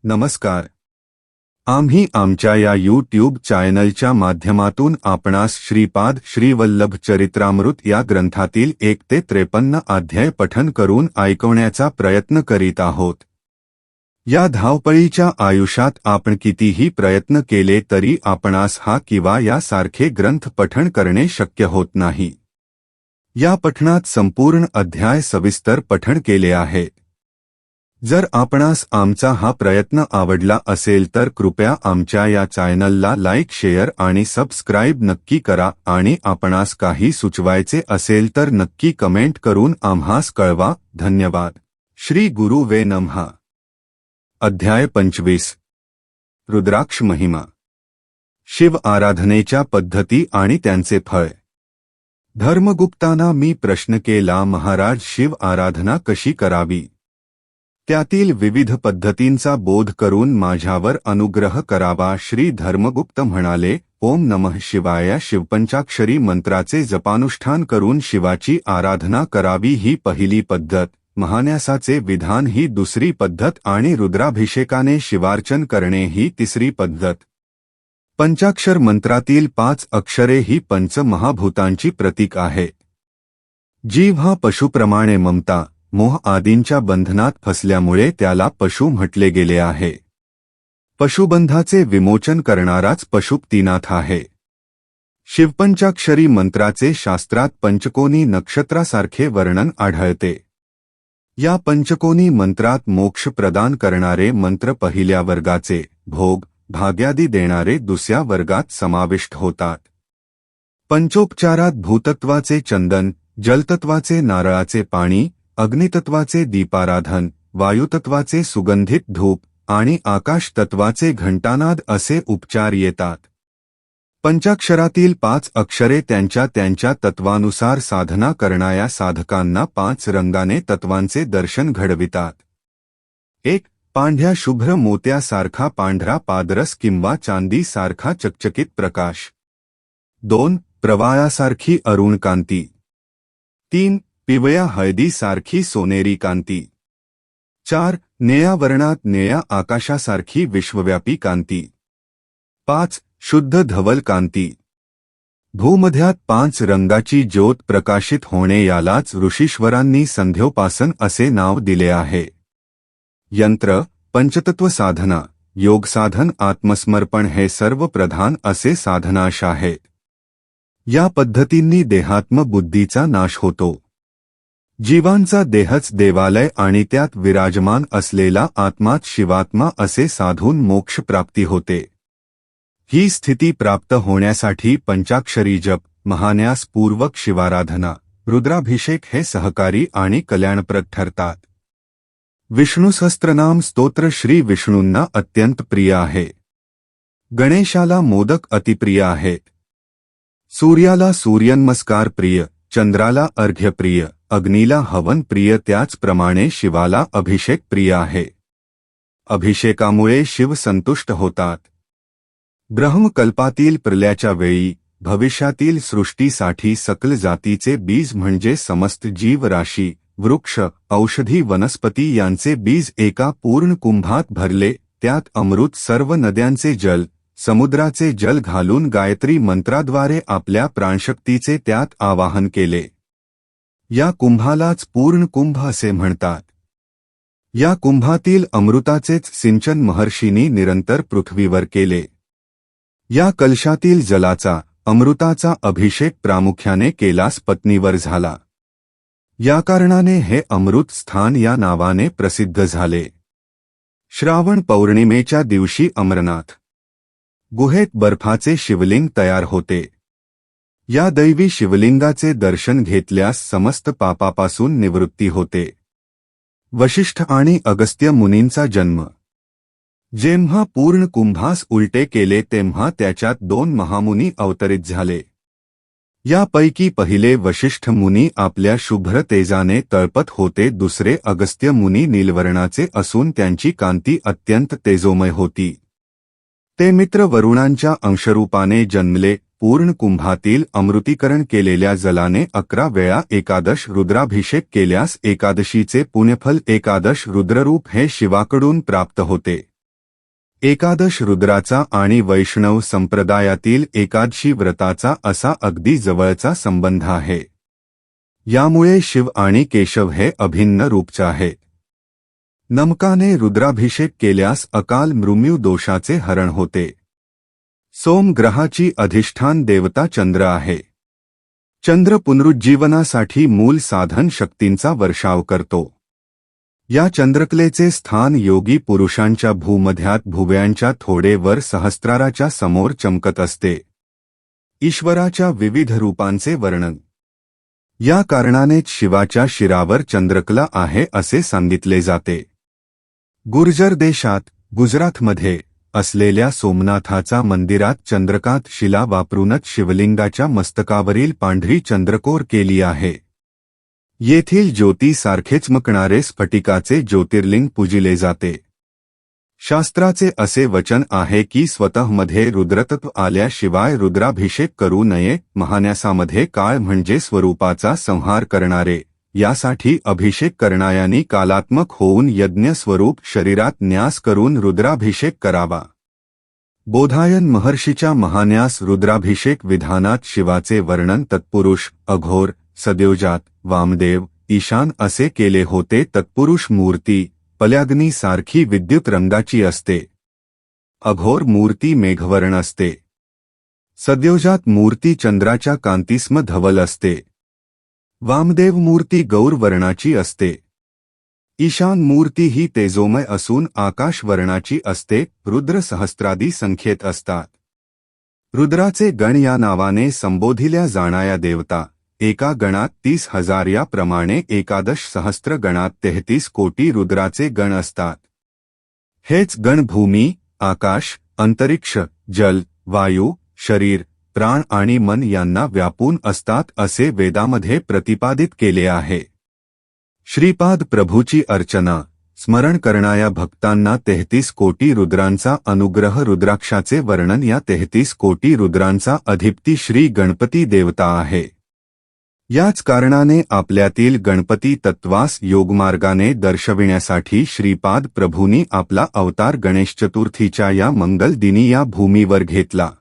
नमस्कार. आम्ही आमच्या या यूट्यूब चॅनलच्या माध्यमातून आपणास श्रीपाद श्रीवल्लभ चरित्रामृत या ग्रंथातील 1 ते 53 अध्याय पठन करून ऐकवण्याचा प्रयत्न करीत आहोत. या धावपळीच्या आयुष्यात आपण कितीही प्रयत्न केले तरी आपणास हा किंवा यासारखे ग्रंथ पठण करणे शक्य होत नाही. या पठणात संपूर्ण अध्याय सविस्तर पठण केले आहे. जर आपणास आमचा हा प्रयत्न आवडला असेल तर कृपया आमच्या या चॅनलला लाईक, शेअर आणि सबस्क्राईब नक्की करा आणि आपणास काही सुचवायचे असेल तर नक्की कमेंट करून आम्हास कळवा. धन्यवाद. श्री गुरु वे नमः. अध्याय 25. रुद्राक्ष महिमा. शिव आराधनेच्या पद्धती आणि त्यांचे फळ. धर्मगुप्तांना मी प्रश्न केला, महाराज, शिव आराधना कशी करावी? त्यातील विविध पद्धतींचा बोध करून माझ्यावर अनुग्रह करावा. श्री धर्मगुप्त म्हणाले, ओम नमः शिवाय शिवपंचाक्षरी मंत्राचे जपानुष्ठान करून शिवाची आराधना करावी ही पहिली पद्धत, महान्यासाचे विधान ही दुसरी पद्धत आणि रुद्राभिषेकाने शिवार्चन करणे ही तिसरी पद्धत. पंचाक्षर मंत्रातील 5 अक्षरे ही पंचमहाभूतांची प्रतीक आहे. जीव हा पशुप्रमाणे ममता, मोह आदींच्या बंधनात फसल्यामुळे त्याला पशु म्हटले गेले आहे. पशुबंधाचे विमोचन करणाराच पशुपतिनाथ आहे. शिवपंचाक्षरी मंत्राचे शास्त्रात पंचकोनी नक्षत्रासारखे वर्णन आढळते. या पंचकोनी मंत्रात मोक्ष प्रदान करणारे मंत्र पहिल्या वर्गाचे, भोग भाग्यादी देणारे दुसऱ्या वर्गात समाविष्ट होतात. पंचोपचारात भूतत्वाचे चंदन, जलतत्वाचे नारळाचे पाणी, अग्नितत्वाचे दीपाराधन, वायुतत्वाचे सुगंधित धूप आणि आकाश तत्वाचे घंटानाद असे उपचार येतात. पंचाक्षरातील 5 अक्षरे त्यांच्या त्यांच्या तत्वानुसार साधना करणाऱ्या साधकांना 5 रंगाने तत्वांचे दर्शन घडवितात. 1. पांढऱ्या शुभ्र मोत्यासारखा पांढरा पादरस किंवा चांदीसारखा चकचकीत प्रकाश. 2. प्रवाळासारखी अरुण कांती. 3. पिवळ्या हळदीसारखी सोनेरी कांती. 4. निळ्या वर्णात निळ्या आकाशासारखी विश्वव्यापी कांती. 5. शुद्ध धवल कांती. भूमध्यात 5 रंगाची ज्योत प्रकाशित होणे यालाच ऋषीश्वरांनी संध्योपासन असे नाव दिले आहे. यंत्र, पंचतत्व साधना, योगसाधन, आत्मसमर्पण हे सर्व प्रधान असे साधनाश आहेत. या पद्धतींनी देहात्मबुद्धीचा नाश होतो. जीवांचा देहच देवालय आणि त्यात विराजमान असलेला आत्माच शिवात्मा असे साधून मोक्ष प्राप्ती होते. ही स्थिती प्राप्त होण्यासाठी पंचाक्षरी जप, महान्यासपूर्वक शिवाराधना, रुद्राभिषेक हे सहकारी आणि कल्याणप्रद ठरतात. विष्णू सहस्त्रनाम स्तोत्र श्री विष्णूंना अत्यंत प्रिय आहे. गणेशाला मोदक अतिप्रिय आहेत. सूर्याला सूर्यनमस्कार प्रिय, चंद्राला अर्घ्य प्रिय, अग्नीला हवन प्रिय, त्याचप्रमाणे शिवाला अभिषेक प्रिय आहे. अभिषेकामुळे शिव संतुष्ट होतात. ब्रह्मकल्पातील प्रलयाच्या वेळी भविष्यातील सृष्टीसाठी सकल जातीचे बीज म्हणजे समस्त जीवराशी, वृक्ष, औषधी, वनस्पती यांचे बीज एका पूर्ण कुंभात भरले. त्यात अमृत, सर्व नद्यांचे जल, समुद्राचे जल घालून गायत्री मंत्राद्वारे आपल्या प्राणशक्तीचे त्यात आवाहन केले. या कुंभालाच पूर्ण कुंभ असे म्हणतात. या कुंभातील अमृताचेच सिंचन महर्षींनी निरंतर पृथ्वीवर केले. या कलशातील जलाचा, अमृताचा अभिषेक प्रामुख्याने कैलास पत्नीवर झाला. या कारणाने हे अमृत स्थान या नावाने प्रसिद्ध झाले. श्रावण पौर्णिमेच्या दिवशी अमरनाथ गुहेत बर्फाचे शिवलिंग तयार होते. या दैवी शिवलिंगाचे दर्शन घेतल्यास समस्त पापापासून निवृत्ती होते. वशिष्ठ आणि अगस्त्य मुनींचा जन्म. जेव्हा पूर्ण कुंभास उलटे केले तेव्हा त्याच्यात 2 महामुनी अवतरित झाले. यापैकी पहिले वशिष्ठ मुनी आपल्या शुभ्र तेजाने तळपत होते. दुसरे अगस्त्य मुनी नीलवर्णाचे असून त्यांची कांती अत्यंत तेजोमय होती. ते मित्र वरुणांच्या अंशरूपाने जन्मले. पूर्ण कुंभातील अमृतीकरण केलेल्या जलाने 11 वेळा एकादश रुद्राभिषेक केल्यास एकादशीचे पुण्यफल एकादश रुद्ररूप हे शिवाकडून प्राप्त होते. एकादश रुद्राचा आणि वैष्णव संप्रदायातील एकादशी व्रताचा असा अगदी जवळचा संबंध आहे. यामुळे शिव आणि केशव हे अभिन्न रूपच आहेत. नमकाने रुद्राभिषेक केल्यास अकाल मृत्यू दोषाचे हरण होते. सोम ग्रहाची अधिष्ठान देवता चंद्र आहे. चंद्र पुनरुज्जीवनासाठी मूल साधन शक्तींचा वर्षाव करतो. या चंद्रकलेचे स्थान योगी पुरुषांच्या भूमध्यात भुवयांच्या थोडे वर सहस्राराच्या समोर चमकत असते. ईश्वराच्या विविध रूपांचे वर्णन. या कारणानेच शिवाच्या शिरावर चंद्रकला आहे असे सांगितले जाते. गुर्जर देशात गुजरातमध्ये असलेल्या सोमनाथाचा मंदिरात चंद्रकांत शिला वापरूनच शिवलिंगाच्या मस्तकावरील पांढरी चंद्रकोर केली आहे. येथील ज्योती सारखे चमकणारे स्फटिकाचे ज्योतिर्लिंग पूजिले जाते. शास्त्राचे असे वचन आहे की स्वतःमध्ये रुद्रतत्व आल्याशिवाय रुद्राभिषेक करू नये. महान्यासामध्ये काळ म्हणजे स्वरूपाचा संहार करणारे. यासाठी अभिषेक करणायांनी कालात्मक होऊन यज्ञ स्वरूप शरीरात न्यास करून रुद्राभिषेक करावा. बोधायन महर्षीच्या महान्यास रुद्राभिषेक विधानात शिवाचे वर्णन तत्पुरुष, अघोर, सद्योजात, वामदेव, ईशान असे केले होते. तत्पुरुष मूर्ती पल्याग्नी सारखी विद्युत रंगाची असते. अघोर मूर्ती मेघवर्ण असते. सद्योजात मूर्ती चंद्राच्या कांतीस्म धवल असते. वामदेव मूर्ती गौरवर्णाची असते. ईशान मूर्ती ही तेजोमय असून आकाशवर्णाची असते. रुद्र सहस्त्रादी संख्येत असतात. रुद्राचे गण या नावाने संबोधिल्या जाणाऱ्या देवता एका गणात 30,000 याप्रमाणे एकादश सहस्त्र गणात 33 कोटी रुद्राचे गण असतात. हेच गण भूमी, आकाश, अंतरिक्ष, जल, वायू, शरीर, प्राण आणि मन यांना व्यापून असतात असे वेदामध्ये प्रतिपादित केले आहे. श्रीपाद प्रभूची अर्चना स्मरण करणाऱ्या भक्तांना 33 कोटी रुद्रांचा अनुग्रह. रुद्राक्षाचे वर्णन. या 33 कोटी रुद्रांचा अधिपती श्री गणपती देवता आहे. याच कारणाने आपल्यातील गणपती तत्वास योगमार्गाने दर्शविण्यासाठी श्रीपाद प्रभूंनी आपला अवतार गणेश चतुर्थीच्या या मंगल दिनी या भूमीवर घेतला.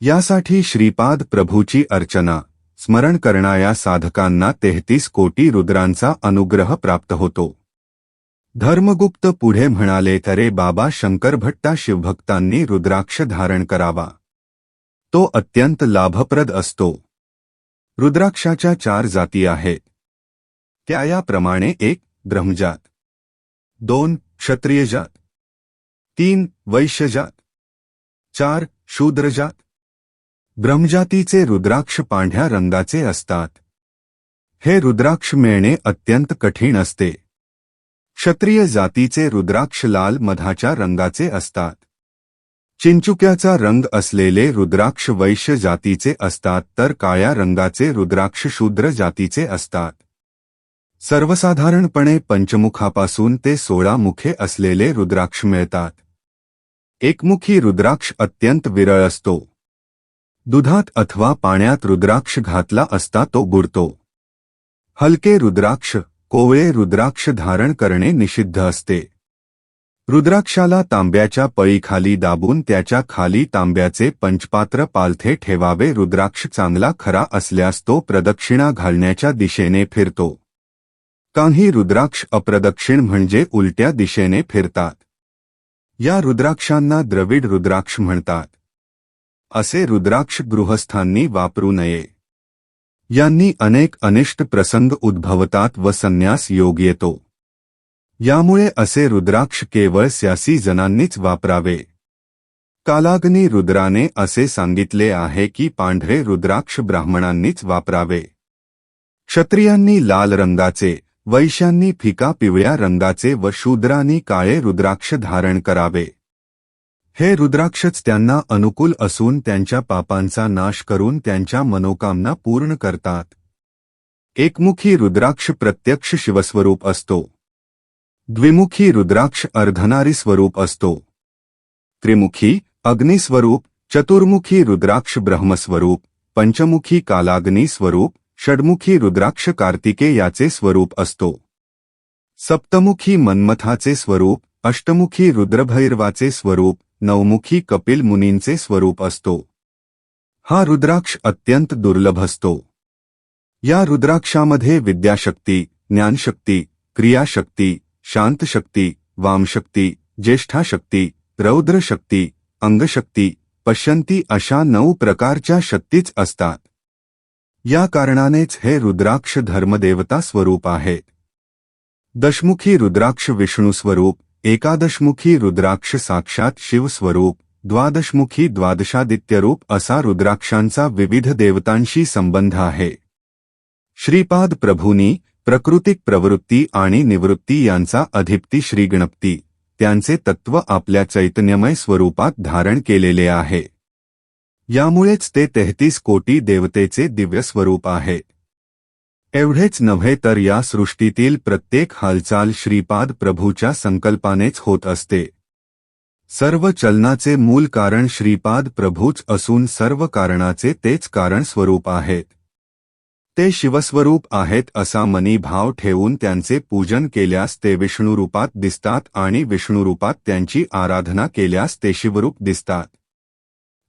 यासाठी श्रीपाद प्रभूची अर्चना स्मरण करणाऱ्या साधकांना 33 कोटी रुद्रांचा अनुग्रह प्राप्त होतो. धर्मगुप्त पुढे म्हणाले, तरे बाबा शंकरभट्टा शिवभक्तांनी रुद्राक्ष धारण करावा. तो अत्यंत लाभप्रद असतो. रुद्राक्षाच्या 4 जाती आहेत. त्या याप्रमाणे 1. ब्रह्मजात, 2. क्षत्रियजात, 3. वैश्यजात, 4. शूद्रजात. ब्रह्मजातीचे रुद्राक्ष पांढऱ्या रंगाचे असतात. हे रुद्राक्ष मिळणे अत्यंत कठीण असते. क्षत्रिय जातीचे रुद्राक्ष लाल मधाच्या रंगाचे असतात. चिंचुक्याचा रंग असलेले रुद्राक्ष वैश्य जातीचे असतात, तर काळ्या रंगाचे रुद्राक्ष शूद्र जातीचे असतात. सर्वसाधारणपणे पंचमुखापासून ते 16 मुखे असलेले रुद्राक्ष मिळतात. एकमुखी रुद्राक्ष अत्यंत विरळ असतो. दुधात अथवा पाण्यात रुद्राक्ष घातला असता तो बुडतो. हलके रुद्राक्ष, कोवळे रुद्राक्ष धारण करणे निषिद्ध असते. रुद्राक्षाला तांब्याच्या पळीखाली दाबून त्याच्या खाली तांब्याचे पंचपात्र पालथे ठेवावे. रुद्राक्ष चांगला खरा असल्यास तो प्रदक्षिणा घालण्याच्या दिशेने फिरतो. काही रुद्राक्ष अप्रदक्षिण म्हणजे उलट्या दिशेने फिरतात. या रुद्राक्षांना द्रविड रुद्राक्ष म्हणतात. असे रुद्राक्ष गृहस्थांनी वापरू नये. यांनी अनेक अनिष्ट प्रसंग उद्भवतात व संन्यास योग येतो. यामुळे असे रुद्राक्ष केवळ स्यासी जनांनीच वापरावे. कालाग्नी रुद्राने असे सांगितले आहे की पांढरे रुद्राक्ष ब्राह्मणांनीच वापरावे. क्षत्रियांनी लाल रंगाचे, वैश्यांनी फिका पिवळ्या रंगाचे व शूद्रांनी काळे रुद्राक्ष धारण करावे. हे रुद्राक्षच त्यांना अनुकूल असून त्यांच्या पापांचा नाश करून त्यांच्या मनोकामना पूर्ण करतात. एकमुखी रुद्राक्ष प्रत्यक्ष शिवस्वरूप असतो. द्विमुखी रुद्राक्ष अर्धनारी स्वरूप असतो. त्रिमुखी अग्निस्वरूप, चतुर्मुखी रुद्राक्ष ब्रह्मस्वरूप, पंचमुखी कालाग्नी स्वरूप, षड्मुखी रुद्राक्ष कार्तिकेयाचे स्वरूप असतो. सप्तमुखी मन्मथाचे स्वरूप, अष्टमुखी रुद्रभैरवाचे स्वरूप, नवमुखी कपिल मुनींचे स्वरूप असतो. हा रुद्राक्ष अत्यंत दुर्लभ असतो. या रुद्राक्षामध्ये विद्याशक्ती, ज्ञानशक्ती, क्रियाशक्ती, शांतशक्ती, वामशक्ती, ज्येष्ठाशक्ती, रौद्रशक्ती, अंगशक्ती, पश्यंती अशा 9 प्रकारच्या शक्तीच असतात. या कारणानेच हे रुद्राक्ष धर्मदेवता स्वरूप आहेत. दशमुखी रुद्राक्ष विष्णू स्वरूप, एकादशमुखी रुद्राक्ष साक्षात शिव स्वरूप, द्वादशमुखी द्वादशादित्यरूप असा रुद्राक्षांचा विविध देवतांशी संबंध आहे. श्रीपाद प्रभूंनी प्राकृतिक प्रवृत्ती आणि निवृत्ती यांचा अधिपती श्री गणपती, त्यांचे तत्व आपल्या चैतन्यमय स्वरूपात धारण केलेले आहे. यामुळेच ते 33 कोटी देवतेचे दिव्य स्वरूप आहे. एवढेच नव्हे तर या सृष्टीतील प्रत्येक हालचाल श्रीपाद प्रभूच्या संकल्पानेच होत असते. सर्व चलनाचे मूल कारण श्रीपाद प्रभूच असून सर्व कारणाचे तेच कारण स्वरूप आहेत. ते शिवस्वरूप आहेत असा मनी भाव ठेवून त्यांचे पूजन केल्यास ते विष्णुरूपात दिसतात आणि विष्णुरूपात त्यांची आराधना केल्यास ते शिवरूप दिसतात.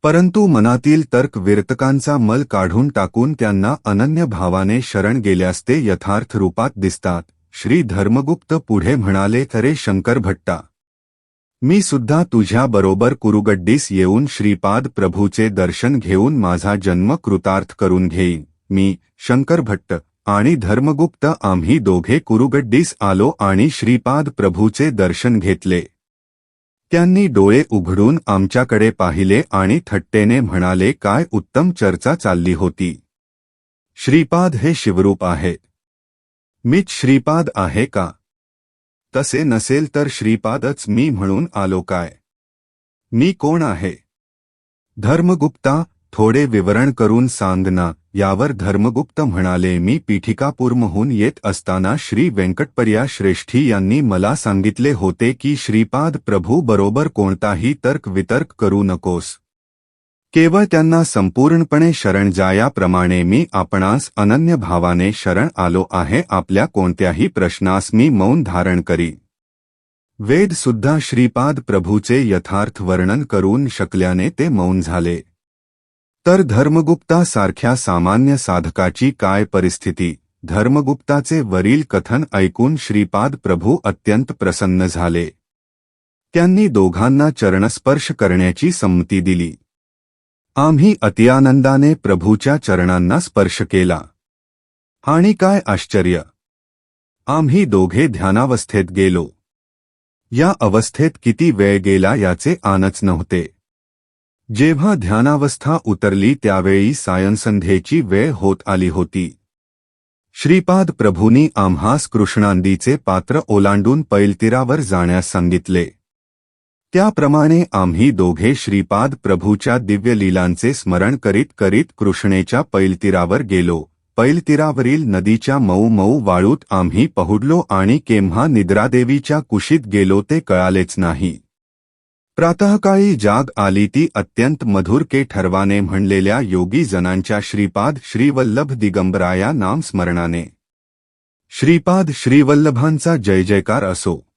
परंतु मनातील तर्क विरतकांचा मल काढून टाकून त्यांना अनन्य भावाने शरण गेल्यास ते यथार्थ रूपात दिसतात. श्री धर्मगुप्त पुढे म्हणाले, "अरे शंकर भट्टा, मी सुद्धा तुझ्या बरोबर कुरुगड्डीस येऊन श्रीपाद प्रभूचे दर्शन घेऊन माझा जन्म कृतार्थ करून घेईन." मी, शंकर भट्ट आणि धर्मगुप्त आम्ही दोघे कुरुगड्डीस आलो आणि श्रीपाद प्रभूचे दर्शन घेतले. त्यांनी डोळे उघडून आमच्याकडे पाहिले आणि थट्टेने म्हणाले, "काय उत्तम चर्चा चालली होती. श्रीपाद हे शिवरूप आहे. मीच श्रीपाद आहे का? तसे नसेल तर श्रीपादच मी म्हणून आलो काय? मी कोण आहे?" धर्मगुप्ता, थोडे विवरण करून सांग ना. यावर धर्मगुप्त म्हणाले, "मी पीठिकापूरमहून येत असताना श्री व्यंकटप्रिया श्रेष्ठी यांनी मला सांगितले होते की श्रीपाद प्रभू बरोबर कोणताही तर्क वितर्क करू नकोस. केवळ त्यांना संपूर्णपणे शरण जा. याप्रमाणे मी आपणास अनन्य भावाने शरण आलो आहे. आपल्या कोणत्याही प्रश्नास मी मौन धारण करी." वेद सुद्धा श्रीपाद प्रभूचे यथार्थ वर्णन करून शकल्याने ते मौन झाले. तर धर्मगुप्तासारख्या सामान्य साधकाची काय परिस्थिती? धर्मगुप्ताचे वरील कथन ऐकून श्रीपाद प्रभू अत्यंत प्रसन्न झाले. त्यांनी दोघांना चरणस्पर्श करण्याची संमती दिली. आम्ही अतिआनंदाने प्रभूच्या चरणांना स्पर्श केला. आणि काय आश्चर्य! आम्ही दोघे ध्यानावस्थेत गेलो. या अवस्थेत किती वेळ गेला याचे आनच नव्हते. जेव्हा ध्यानावस्था उतरली त्यावेळी सायंसंध्येची वेळ होत आली होती. श्रीपाद प्रभूंनी आम्हास कृष्णांदीचे पात्र ओलांडून पैलतीरावर जाण्यास सांगितले. त्याप्रमाणे आम्ही दोघे श्रीपाद प्रभूच्या दिव्य लीलांचे स्मरण करीत करीत कृष्णेच्या पैलतीरावर गेलो. पैलतीरावरील नदीच्या मऊ मऊ वाळूत आम्ही पहुडलो आणि केव्हा निद्रादेवीच्या कुशीत गेलो ते कळालेच नाही. प्रातःकाळी जाग आली ती अत्यंत मधुर ठरवाने म्हणलेल्या योगी जनांच्या श्रीपाद श्रीवल्लभ दिगंबराया नाम स्मरणाने. श्रीपाद श्रीवल्लभांचा जय जयकार असो.